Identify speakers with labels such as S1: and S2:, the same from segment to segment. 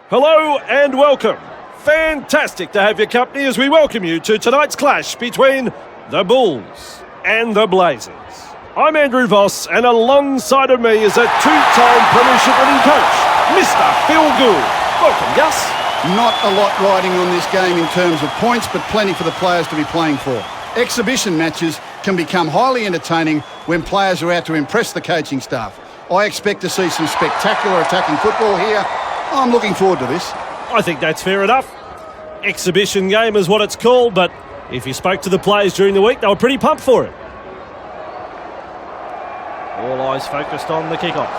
S1: Hello and welcome. Fantastic to have your company as we welcome you to tonight's clash between the Bulls and the Blazers. I'm Andrew Voss, and alongside of me is a two-time premiership winning coach, Mr. Phil Gould. Welcome, Gus.
S2: Not a lot riding on this game in terms of points, but plenty for the players to be playing for. Exhibition matches can become highly entertaining when players are out to impress the coaching staff. I expect to see some spectacular attacking football here. I'm looking forward to this.
S1: I think that's fair enough. Exhibition game is what it's called, but if you spoke to the players during the week, they were pretty pumped for it. All eyes focused on the kickoff.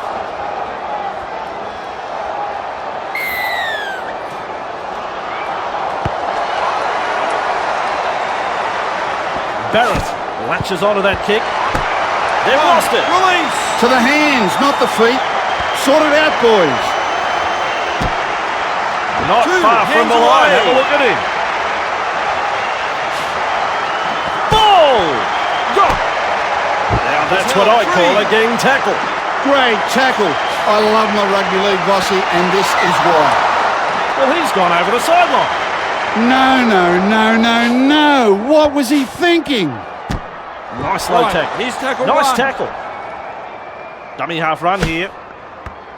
S1: Barrett latches onto that kick. They've lost it.
S2: Release! To the hands, not the feet. Sort it out, boys.
S1: Not far from the line. Have a look at him. Ball! Got! Now that's what I call a gang tackle.
S2: Great tackle. I love my rugby league, Bossy, and this is why.
S1: Well, he's gone over the sideline.
S2: No. What was he thinking?
S1: Nice low tackle.
S3: He's tackle
S1: Nice
S3: one.
S1: tackle. Dummy half run here.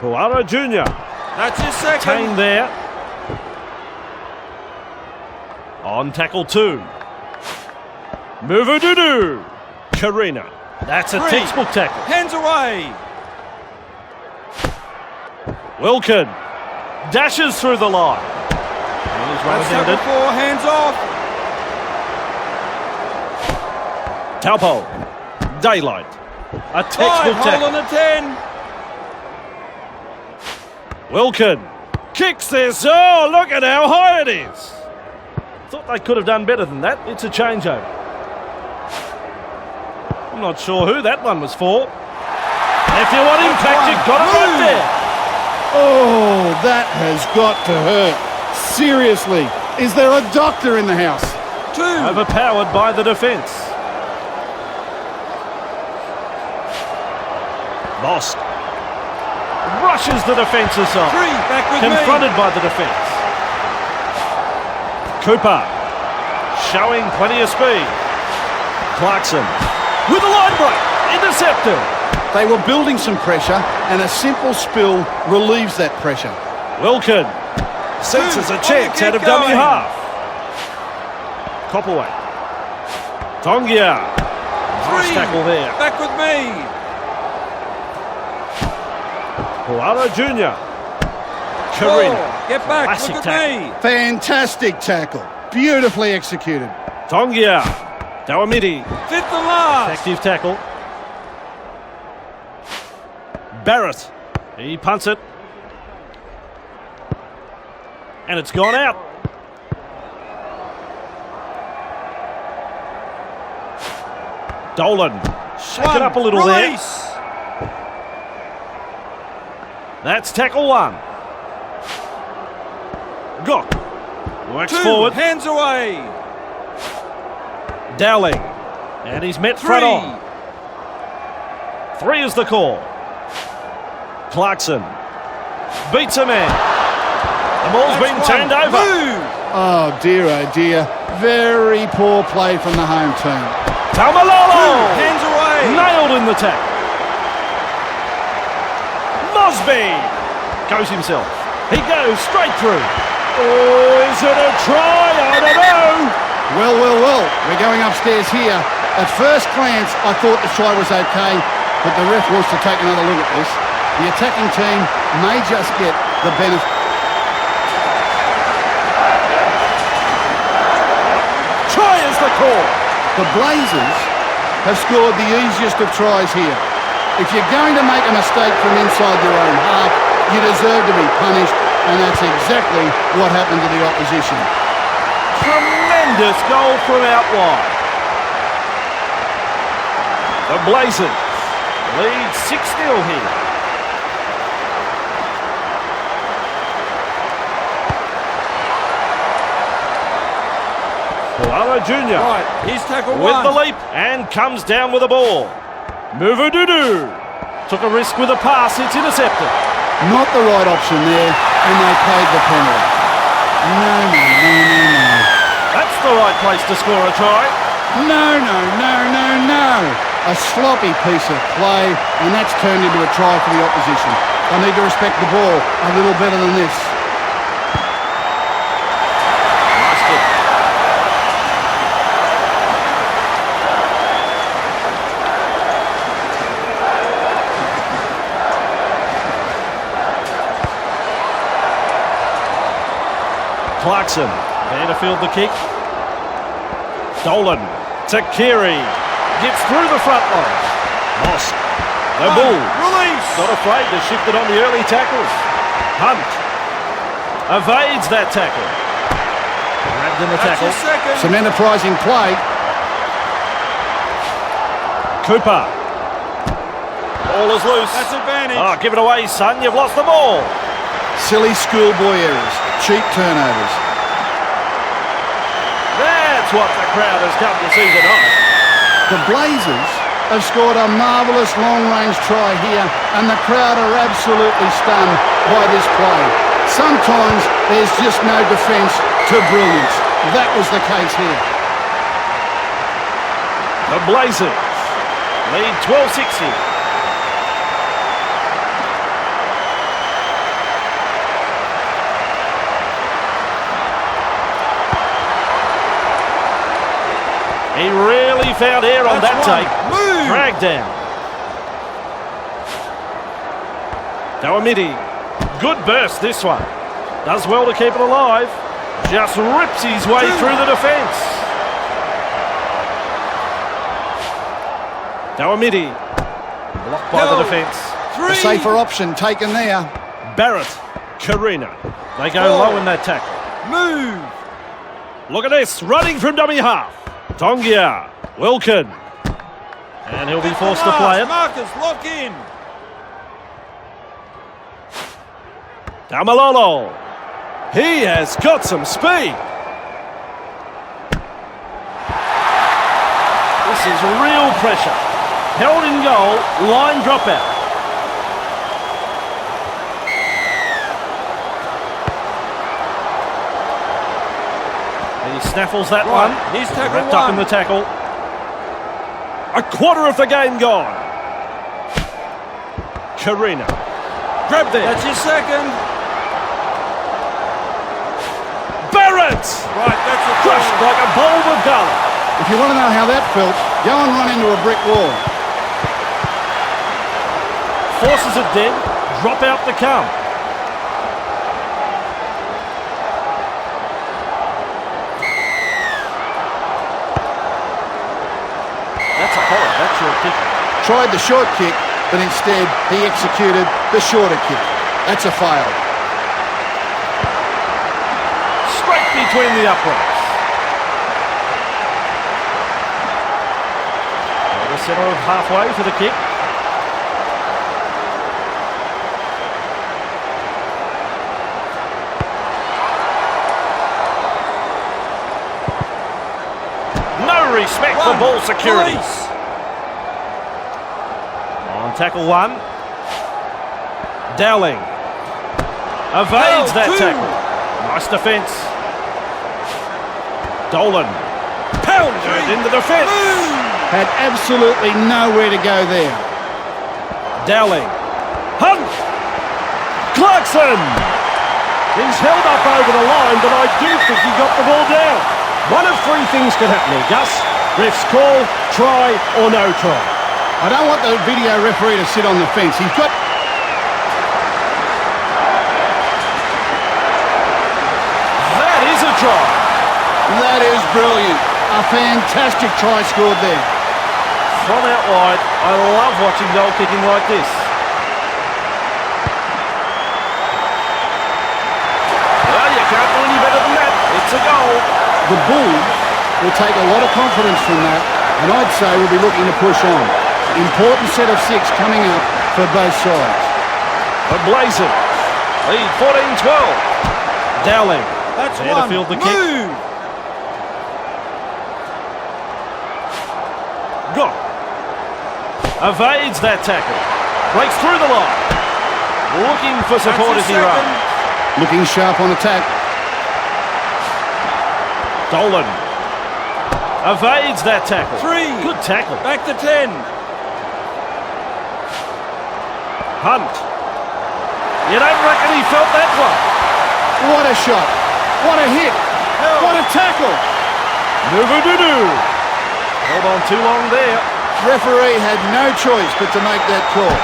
S1: Powerade Jr.
S3: That's his second.
S1: Tane there. On tackle two. Move-a-doo-doo. Karina. That's a
S3: Three.
S1: textbook tackle.
S3: Hands away.
S1: Wilkin dashes through the line. And he's
S3: That's tackle
S1: right-handed.
S3: four. Hands off.
S1: Taupo. Daylight. A textbook
S3: Hole
S1: tackle.
S3: on the 10.
S1: Wilkin kicks this. Oh, look at how high it is. Thought they could have done better than that. It's a changeover. I'm not sure who that one was for. If you want impact, you've got it right there.
S2: Oh, that has got to hurt. Seriously, is there a doctor in the house?
S3: Two.
S1: Overpowered by the defence. Lost. Rushes the defence aside.
S3: Three. Back with
S1: Confronted by the defence. Cooper. Showing plenty of speed. Clarkson. With a line break. Intercepted.
S2: They were building some pressure, and a simple spill relieves that pressure.
S1: Wilkin. Senses a chance out of dummy
S3: going.
S1: half. Copperweight. Tongia. Nice
S3: Three.
S1: tackle there.
S3: Back with me.
S1: Poirot Jr. Karina.
S3: Four. Get back.
S1: Classic
S3: Look
S1: tackle.
S3: at me.
S2: Fantastic tackle. Beautifully executed.
S1: Tongia. Dawamidi.
S3: Fifth and last.
S1: Effective tackle. Barrett. He punts it. And it's gone out. Dolan. Shaken up a little
S3: Release.
S1: there. That's tackle one. Gok. Works
S3: Two.
S1: forward.
S3: Hands away.
S1: Dowling. And he's met
S3: Three.
S1: front on. Three is the call. Clarkson. Beats a man. The ball's
S3: That's
S1: been
S3: one.
S1: turned over.
S3: Move.
S2: Oh dear. Very poor play from the home team.
S1: Tamalolo.
S3: Hands away.
S1: Nailed in the tackle. Mosby. Goes himself. He goes straight through. Oh, is it a try? I don't know.
S2: Well. We're going upstairs here. At first glance, I thought the try was okay, but the ref wants to take another look at this. The attacking team may just get the benefit.
S1: Try is the call.
S2: The Blazers have scored the easiest of tries here. If you're going to make a mistake from inside your own half, you deserve to be punished, and that's exactly what happened to the opposition.
S1: Tremendous goal from out wide. The Blazers lead 6-0 here. Poirot Jr.
S3: Right. He's tackle
S1: with
S3: one.
S1: the leap and comes down with the ball. Move-a-doo-doo. Took a risk with a pass. It's intercepted.
S2: Not the right option there. and they paid the penalty. No.
S1: That's the right place to score a try.
S2: No. A sloppy piece of play, and that's turned into a try for the opposition. I need to respect the ball a little better than this.
S1: Nice kick. Clarkson, there to field the kick. Dolan to Keary. Gets through the front line. Moss. The Bull.
S3: Release.
S1: Not afraid to shift it on the early tackles. Hunt. Evades that tackle. Grabbed in the
S3: That's
S1: tackle.
S3: your second.
S2: Some enterprising play.
S1: Cooper. Ball is loose.
S3: That's advantage.
S1: Oh, give it away, son. You've lost the ball.
S2: Silly schoolboy errors. Cheap turnovers.
S1: That's what the crowd has come to see tonight.
S2: The Blazers have scored a marvellous long-range try here, and the crowd are absolutely stunned by this play. Sometimes there's just no defence to brilliance. That was the case here.
S1: The Blazers lead 12-6 here. He really found air on that
S3: That's one.
S1: take.
S3: Move.
S1: Drag down. Dawamiti. Good burst, this one. Does well to keep it alive. Just rips his way through the defence. Dawamiti. Blocked by the defence.
S2: A safer option taken there.
S1: Barrett. Carina. They go low in that tackle.
S3: Move.
S1: Look at this. Running from dummy half. Tongia. Wilkin. And he'll be forced to play it.
S3: Marcus, lock in.
S1: Damalolo. He has got some speed. This is real pressure. Held in goal, line dropout. He snaffles that one.
S3: He's tackle
S1: Wrapped up in
S3: one.
S1: the tackle. A quarter of the game gone. Carina. Grab there.
S3: That's your second.
S1: Barrett!
S3: Right, that's a
S1: Crushed
S3: goal.
S1: like a bulb of garlic.
S2: If you want to know how that felt, go and run into a brick wall.
S1: Forces it dead. Drop out to come. That's a horror. That's your kick.
S2: Tried the short kick, but instead he executed the shorter kick. That's a fail.
S1: Straight between the uprights. The centre of halfway for the kick. No respect for ball security.
S3: Release.
S1: On tackle one. Dowling. Evades that
S3: two.
S1: tackle. Nice defence. Dolan. Pounded into the fence.
S2: Had absolutely nowhere to go there.
S1: Dowling. Hunt. Clarkson. He's held up over the line, but I do think he got the ball down. One of three things could happen here, Gus. Refs call, try, or no try.
S2: I don't want the video referee to sit on the fence. He's got...
S1: That is a try.
S2: That is brilliant. A fantastic try scored there.
S1: From out wide, I love watching goal kicking like this. Well, you can't do any better than that. It's a goal.
S2: The Bulls will take a lot of confidence from that, and I'd say we'll be looking to push on. Important set of six coming up for both sides.
S1: The Blazers lead 14-12. Dowling.
S3: That's
S1: there
S3: one.
S1: to field the kick.
S3: Move.
S1: Got. Evades that tackle. Breaks through the line. Looking for support as
S3: That's
S1: he
S3: your
S1: runs.
S3: second.
S2: Looking sharp on attack.
S1: Dolan evades that tackle.
S3: 3.
S1: Good tackle.
S3: Back to 10.
S1: Hunt. You don't reckon he felt that one?
S2: What a shot. What a hit. What a tackle.
S1: Nuvududu. Held on too long there.
S2: Referee had no choice but to make that call.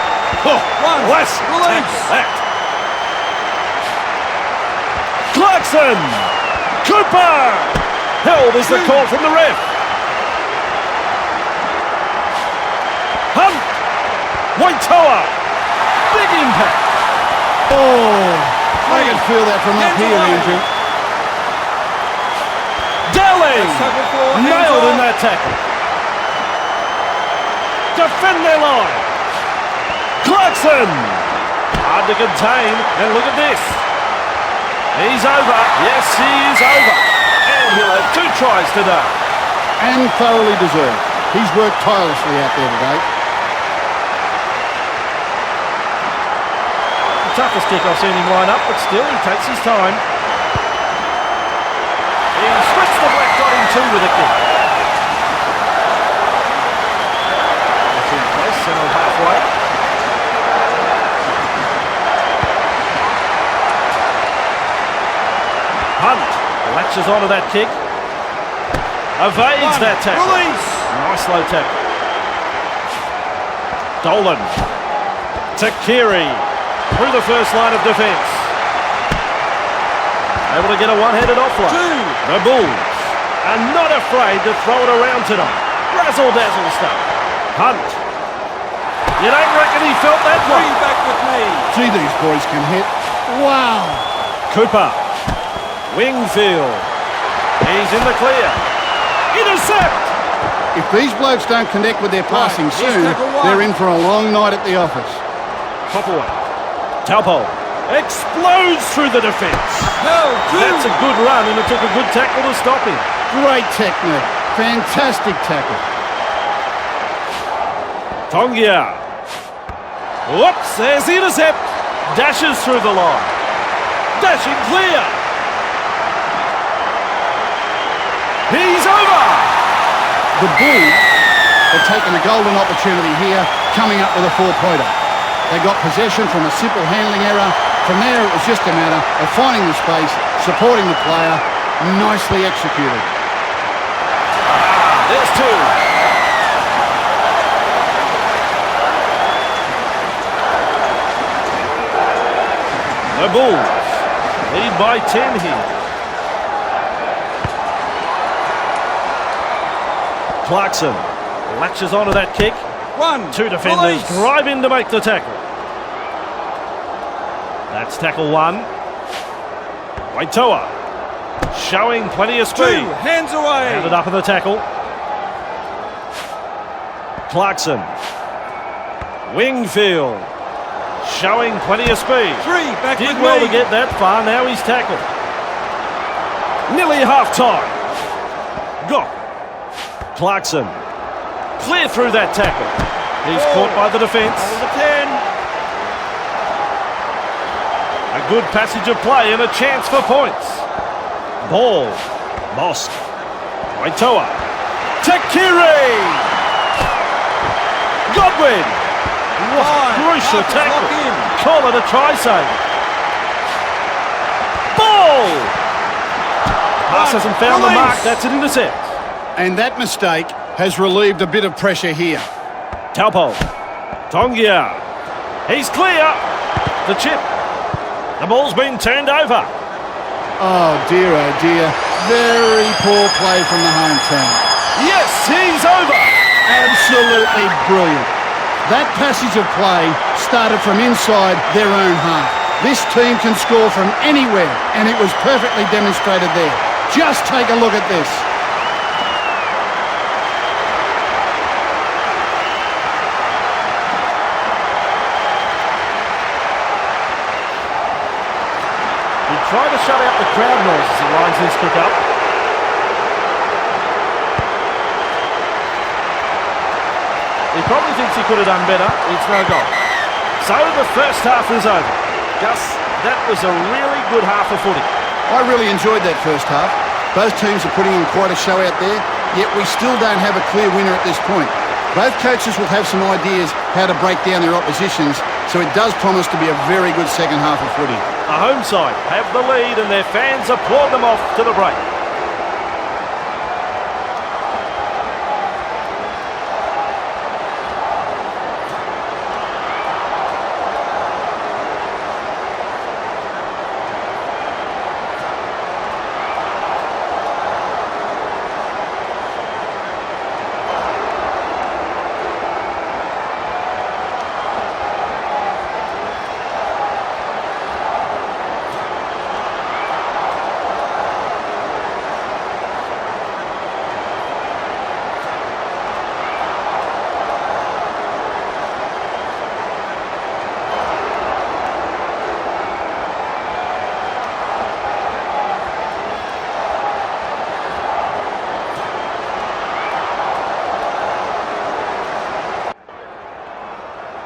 S1: Oh, let's
S3: Release.
S1: tackle that. Clarkson. Cooper. Held is the call from the ref. Hunt. Waitoa. Big impact.
S2: Oh, I can feel that from up here, Andrew.
S1: Dowling.
S3: Tackle for hands
S1: Nailed in
S3: off.
S1: that tackle. Defend their line. Clarkson. Hard to contain. And look at this. He's over. Yes, he is over. And he'll have 2 tries today.
S2: And thoroughly deserved. He's worked tirelessly out there today.
S1: The toughest kick I've seen him line up, but still he takes his time. He switched the black, got him 2 with a kick. That's in place, centre halfway. Hunt latches onto that kick. Evades that tackle.
S3: Release.
S1: Nice low tackle. Dolan. Takiri. Through the first line of defence. Able to get a one-handed offload.
S3: 2.
S1: The Bulls are not afraid to throw it around tonight. Razzle-dazzle stuff. Hunt. You don't reckon he felt that
S3: 3.
S1: one?
S3: Back with me.
S2: Gee, these boys can hit. Wow.
S1: Cooper. Wingfield. He's in the clear. Intercept.
S2: If these blokes don't connect with their passing
S3: Here's
S2: soon,
S3: tackle 1.
S2: they're in for a long night at the office.
S1: Popaway. Taupo. Explodes through the defence.
S3: Held 2.
S1: That's a good run, and it took a good tackle to stop him.
S2: Great technique. Fantastic tackle.
S1: Tongia. Whoops, there's the intercept. Dashes through the line. Dashing clear. He's over.
S2: The Bulls have taken a golden opportunity here, coming up with a 4-pointer. They got possession from a simple handling error. From there, it was just a matter of finding the space, supporting the player. Nicely executed.
S1: There's 2. The Bulls lead by 10 here. Clarkson latches onto that kick.
S3: 1.
S1: 2 defenders
S3: Release.
S1: drive in to make the tackle. That's tackle 1. Waitoa showing plenty of
S3: 2.
S1: speed.
S3: Hands away.
S1: Handed up in the tackle. Clarkson. Wingfield showing plenty of speed.
S3: 3. Back
S1: Did
S3: with
S1: well
S3: me.
S1: to get that far. Now he's tackled. Nearly half-time. Got Clarkson. Clear through that tackle. He's caught by the defence.
S3: Over 10.
S1: A good passage of play and a chance for points. Ball. Mosk. Waitoa. Takiri. Godwin. What a
S3: 5.
S1: crucial
S3: Marcus,
S1: tackle.
S3: lock in.
S1: Call it a try save. Ball. Pass hasn't found the mark. That's an intercept.
S2: And that mistake has relieved a bit of pressure here.
S1: Taupo. Tongia. He's clear. The chip. The ball's been turned over.
S2: Oh dear, very poor play from the home team.
S1: Yes, he's over.
S2: Absolutely brilliant. That passage of play started from inside their own half. This team can score from anywhere, and it was perfectly demonstrated there. Just take a look at this.
S1: He tried to shut out the crowd noise as he lines this kick up. He probably thinks he could have done better. It's no goal. So the first half is over. Gus, That was a really good half of footy.
S2: I really enjoyed that first half. Both teams are putting on quite a show out there, yet we still don't have a clear winner at this point. Both coaches will have some ideas how to break down their oppositions, so it does promise to be a very good second half of footy.
S1: The home side have the lead and their fans applaud them off to the break.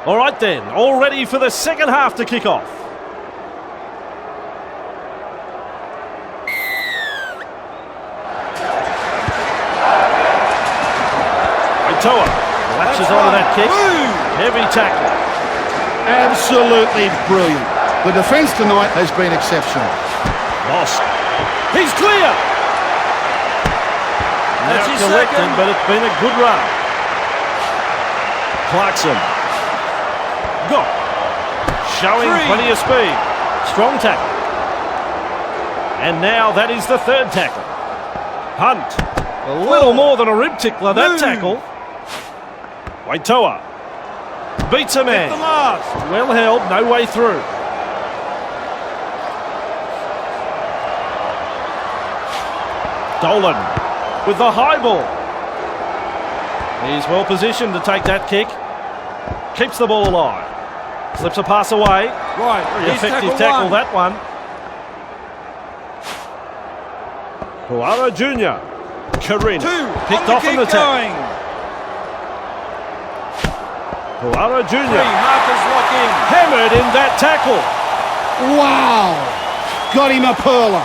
S1: All right then, all ready for the second half to kick off. Toa latches onto that kick. Heavy tackle.
S2: Absolutely brilliant. The defence tonight has been exceptional.
S1: Lost. He's clear.
S3: That's
S1: Now
S3: his
S1: collecting,
S3: second.
S1: but it's been a good run. Clarkson. Got. Showing
S3: Three.
S1: plenty of speed. Strong tackle. And now that is the third tackle. Hunt. A little more than a rib tickler, that tackle. Waitoa. Beats a man.
S3: At the last.
S1: Well held, no way through. Dolan with the high ball. He's well positioned to take that kick. Keeps the ball alive. Slips a pass away.
S3: Right,
S1: Very
S3: he's
S1: effective tackle, that one. Puara Jr. Karina. Picked off on the tackle. Puara Jr.
S3: Markers lock in.
S1: Hammered in that tackle.
S2: Wow! Got him a perler.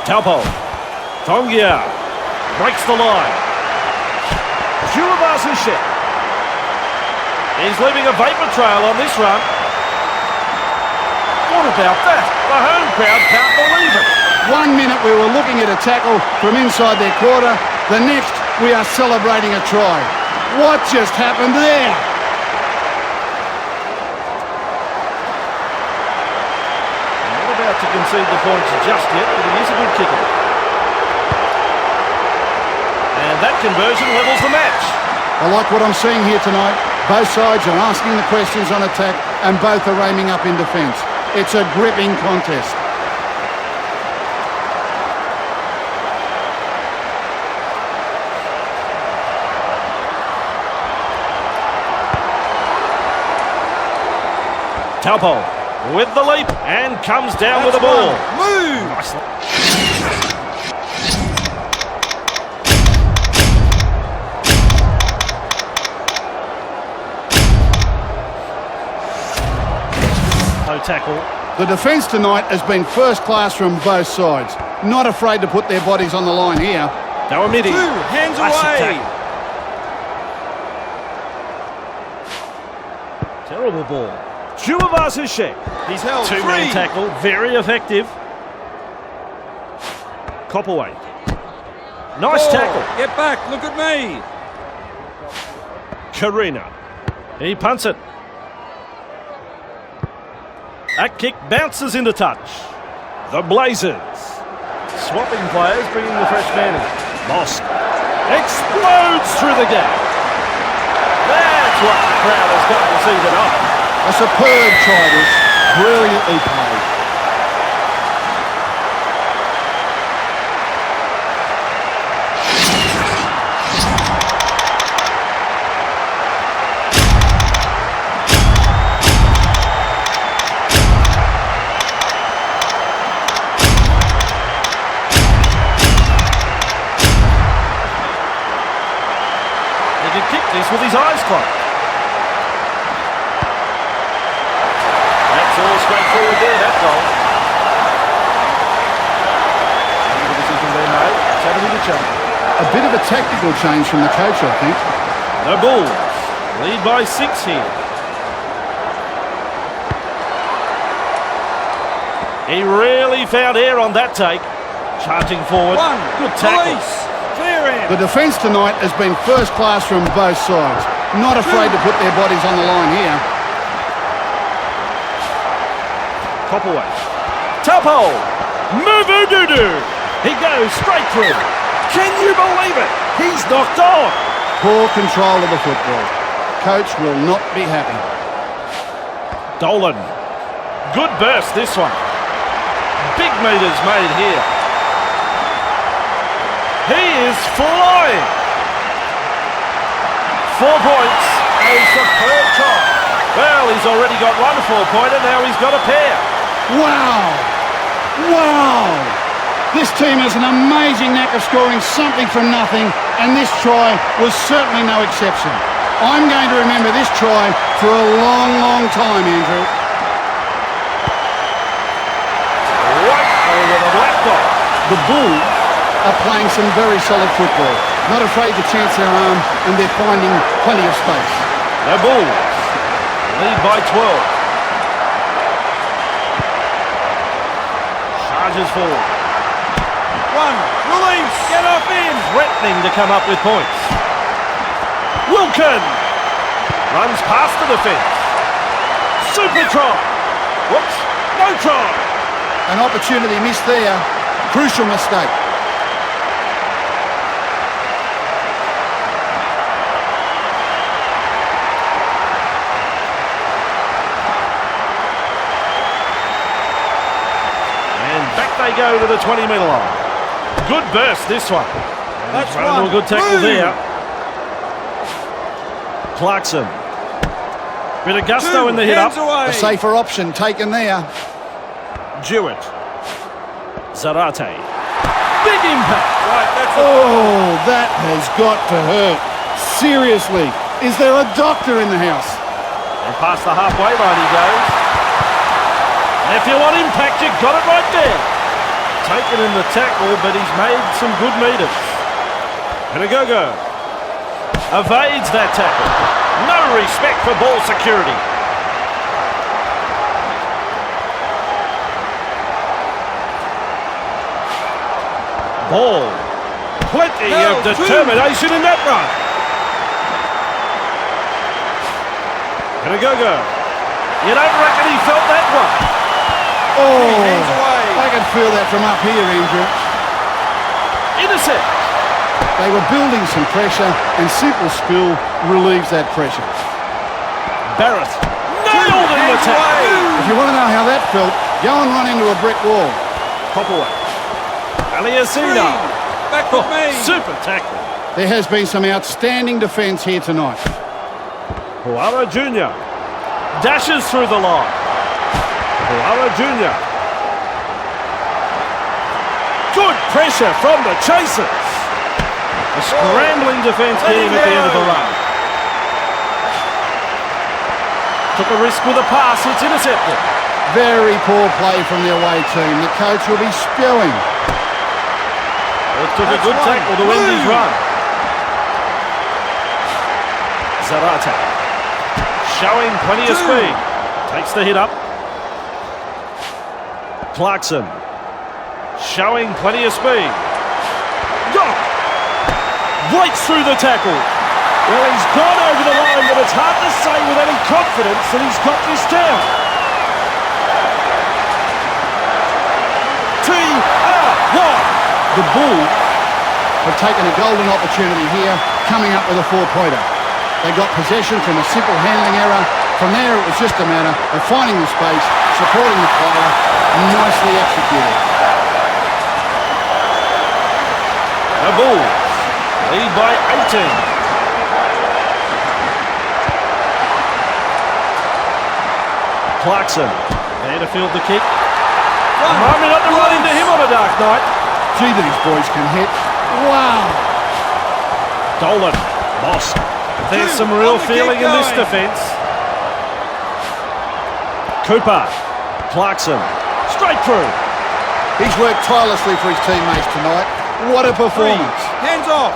S1: Taupo. Tongia. Breaks the line. Juavasishe. He's leaving a vapor trail on this run. What about that? The home crowd can't believe it.
S2: 1 minute we were looking at a tackle from inside their quarter. The next we are celebrating a try. What just happened there?
S1: Not about to concede the points just yet, but he is a good kicker. And that conversion levels the match.
S2: I like what I'm seeing here tonight. Both sides are asking the questions on attack and both are aiming up in defence. It's a gripping contest.
S1: Taupo with the leap and comes down with the ball.
S3: Move.
S1: Nice. No tackle.
S2: The defence tonight has been first class from both sides. Not afraid to put their bodies on the line here.
S1: Dawamidi.
S3: 2 hands
S1: Classic
S3: away.
S1: tackle. Terrible ball. Juavasishe.
S3: He's held.
S1: Two-man
S3: 3.
S1: tackle, very effective. Copperweight. Nice
S3: 4.
S1: tackle.
S3: Get back. Look at me.
S1: Karina. He punts it. That kick bounces into touch. The Blazers. Swapping players, bringing the fresh man in. Lost. Explodes through the gap. That's what the crowd has got to see tonight.
S2: A superb try this. Brilliantly played.
S1: He can kick this with his eyes closed. That's all straightforward there, that goal.
S2: switcher. A bit of a tactical change from the coach, I think.
S1: The Bulls lead by 6 here. He really found air on that take. Charging forward. Good tackle.
S3: Clear him.
S2: The defence tonight has been first class from both sides. Not afraid to put their bodies on the line here.
S1: Copperway. Tupole. Move-oo-doo-doo. He goes straight through. Can you believe it? He's knocked on.
S2: Poor control of the football. Coach will not be happy.
S1: Dolan. Good burst, this one. Big meters made here. He is flying. 4 points. A superb try. Well, he's already got 1 4-pointer, now he's got a pair.
S2: Wow! Wow! This team has an amazing knack of scoring something from nothing, and this try was certainly no exception. I'm going to remember this try for a long, long time, Andrew.
S1: Right over the black dot.
S2: The Bulls are playing some very solid football. Not afraid to chance their arm, and they're finding plenty of space.
S1: The Bulls lead by 12. Charges forward.
S3: Release. Get up in.
S1: Threatening to come up with points. Wilkin runs past the defence. Super try. Whoops. No try.
S2: An opportunity missed there. Crucial mistake.
S1: And back they go to the 20-metre line. Good burst, this one.
S3: That's
S1: running to a good tackle there. Clarkson. Bit of gusto in the hit-up.
S2: A safer option taken there.
S1: Jewett. Zarate. Big impact.
S3: Right, that's it.
S2: Oh, that has got to hurt. Seriously, is there a doctor in the house?
S1: And past the halfway line he goes. And if you want impact, you got it right there. Taken in the tackle, but he's made some good meters. Panagogo evades that tackle. No respect for ball security. Ball. Plenty of determination in that run. Panagogo. You don't reckon he felt that one?
S3: Hands away.
S2: I can feel that from up here, Andrew.
S1: Intercept.
S2: They were building some pressure, and simple spill relieves that pressure.
S1: Barrett. Nailed in the tackle.
S2: If you want to know how that felt, go and run into a brick wall.
S1: Copperway. Aliasino.
S3: Back with me.
S1: Super tackle.
S2: There has been some outstanding defence here tonight.
S1: Puara Jr. dashes through the line. Puara Jr. Good pressure from the chasers. A scrambling defence game at the end of the run. Took a risk with a pass, it's intercepted.
S2: Very poor play from the away team. The coach will be spewing.
S1: It took a good tackle to end his run. Zarate. Showing plenty of speed. Takes the hit up. Clarkson. Showing plenty of speed. Breaks through the tackle. Well, he's gone over the line, but it's hard to say with any confidence that he's got this down. T-R-Y.
S2: The Bulls have taken a golden opportunity here, coming up with a 4-pointer. They got possession from a simple handling error. From there, it was just a matter of finding the space, supporting the player, nicely executed.
S1: The Bulls lead by 18. Clarkson there to field the kick. Moment up to run into him on a dark night.
S2: Gee, that these boys can hit. Wow.
S1: Dolan. Moss. There's some real feeling in this defence. Cooper. Clarkson. Straight through.
S2: He's worked tirelessly for his teammates tonight. What a
S3: 3.
S2: performance.
S3: Hands off.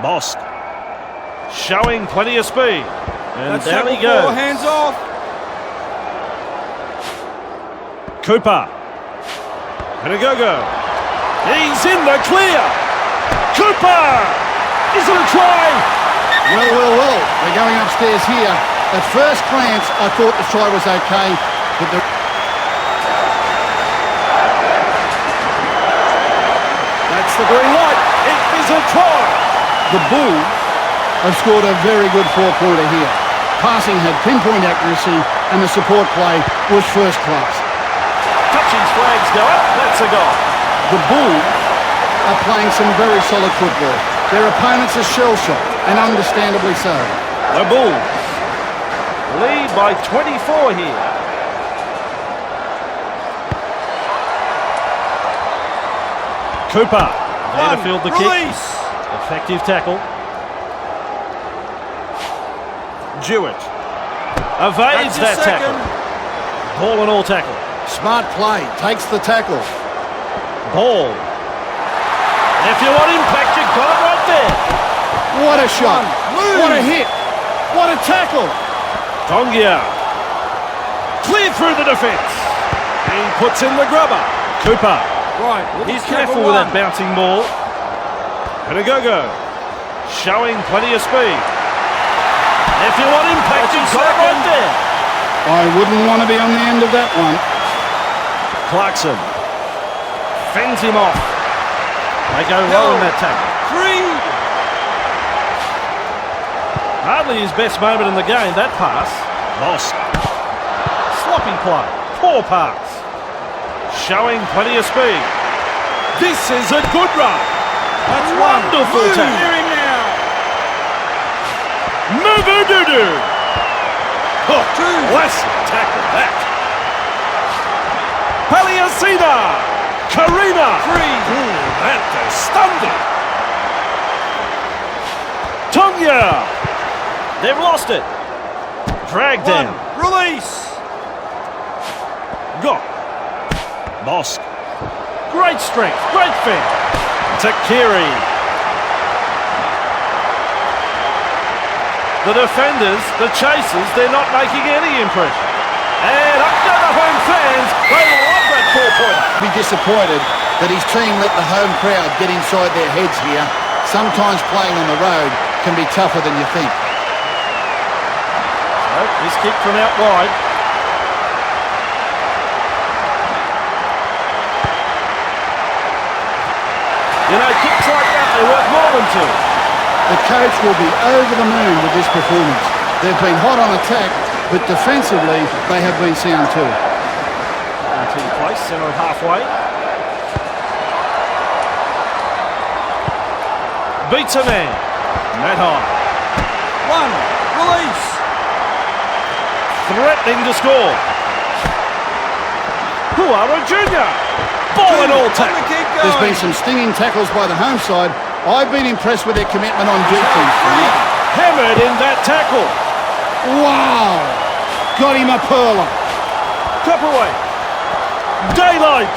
S1: Mosk showing plenty of speed. And
S3: That's
S1: down he
S3: tackle 4.
S1: goes.
S3: Hands off.
S1: Cooper. Go. He's in the clear. Cooper! Is it a try?
S2: Well. They're going upstairs here. At first glance, I thought the try was okay, but
S1: That's the green light. It is a try.
S2: the Bulls have scored a very good four-pointer here. Passing had pinpoint accuracy, and the support play was first class.
S1: Touching's flags go up. That's a goal.
S2: The Bulls are playing some very solid football. Their opponents are shell-shocked, and understandably so.
S1: The Bulls lead by 24 here. Cooper there to field the
S3: Release.
S1: kick. Effective tackle. Jewett evades that
S3: That's a
S1: tackle.
S3: second.
S1: Ball and all tackle.
S2: Smart play, takes the tackle.
S1: Ball. If you want impact, you got it right there.
S2: What a shot.
S3: Move.
S2: What a hit. What a tackle.
S1: Tongia. Clear through the defence. He puts in the grubber. Cooper.
S3: Right.
S1: He's
S3: tackle
S1: careful with
S3: 1.
S1: that bouncing ball. Go. Showing plenty of speed. If you want impact,
S3: That's
S1: you
S3: a
S1: got it right
S3: second.
S1: there.
S2: I wouldn't want to be on the end of that one.
S1: Clarkson fends him off. They go low in that tackle.
S3: 3.
S1: Hardly his best moment in the game, that pass. Lost. Sloppy play. Poor pass. Showing plenty of speed. This is a good run.
S3: That's
S1: Wonderful
S3: 1.
S1: tackle.
S3: Hear him now.
S1: Move-a-doo-doo. Oh,
S3: 2.
S1: classic tackle that. Paliacina. Karina.
S3: 3.
S1: That just stunned him. Tongia. They've lost it. Drag
S3: 1.
S1: down.
S3: Release.
S1: Got. Mosk. Great strength. Great fin. Takiri. The defenders, the chasers, they're not making any impression. And up go the home fans. They love that four-pointer.
S2: Be disappointed that his team let the home crowd get inside their heads here. Sometimes playing on the road can be tougher than you think.
S1: So, this kick from out wide. You know, kicks like that, they're worth more than two.
S2: The coach will be over the moon with this performance. They've been hot on attack, but defensively they have been sound too.
S1: Into place, centre of halfway. Beats a man. That high.
S3: 1. Release.
S1: Threatening to score. Puara Jr. Ball and all tackle.
S3: Keep going.
S2: There's been some stinging tackles by the home side. I've been impressed with their commitment on defense.
S1: Hammered in that tackle.
S2: Wow! Got him a pearler.
S1: Copperway. Daylight.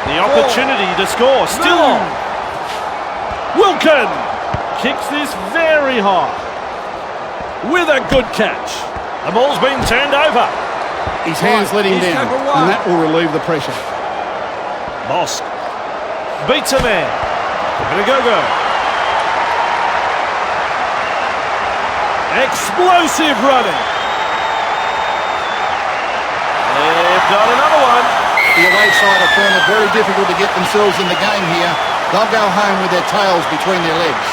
S1: The opportunity to score. Still on. Wilkin kicks this very high. With a good catch. The ball's been turned over.
S2: His hands let him
S3: He's
S2: down,
S3: tackle 1.
S2: and that will relieve the pressure.
S1: Mosk beats a man. Go. Explosive running. They've got another one.
S2: The away side have found it very difficult to get themselves in the game here. They'll go home with their tails between their legs.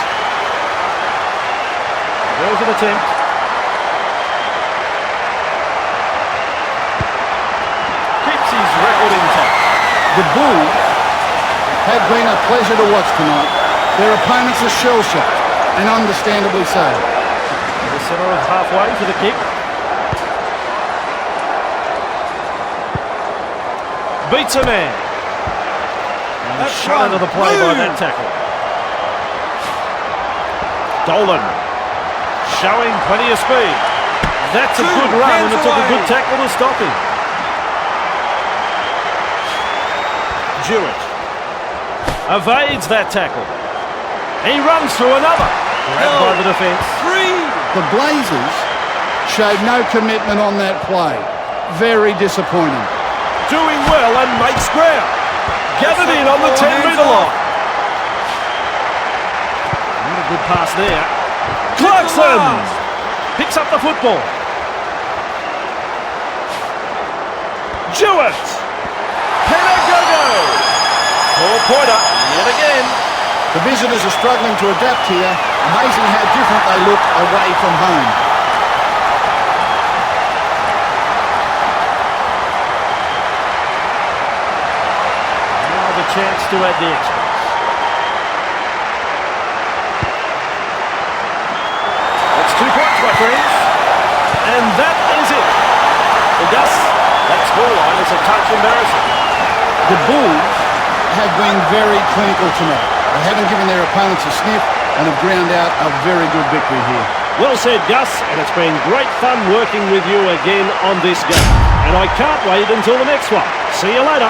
S1: There's an attempt. Keeps his record intact.
S2: The Bulls have been a pleasure to watch tonight. Their opponents are shell-shocked, and understandably so.
S1: The centre of halfway for the kick. Beats a man. And
S3: That's
S1: shot
S3: 1.
S1: into the play by
S3: Move.
S1: that tackle. Dolan showing plenty of speed. That's a
S3: 2.
S1: good run, and
S3: Hands
S1: it took a
S3: away.
S1: good tackle to stop him. Jewett. Evades that tackle. He runs through another. Grabbed by the defence.
S3: 3.
S2: The Blazers showed no commitment on that play. Very disappointing.
S1: Doing well and makes ground. Gathered in on the 10-metre line. Not a good pass there. Clarkson picks up the football. Jewett. Pedagogo. Four-pointer yet again.
S2: The visitors are struggling to adapt here. Amazing how different they look away from home.
S1: Now the chance to add the extras. That's 2 points, my friends. And that is it. Well, Gus, that scoreline is a touch embarrassing.
S2: The Bulls have been very clinical tonight. They haven't given their opponents a sniff and have ground out a very good victory here.
S1: Well said, Gus, and it's been great fun working with you again on this game. And I can't wait until the next one. See you later.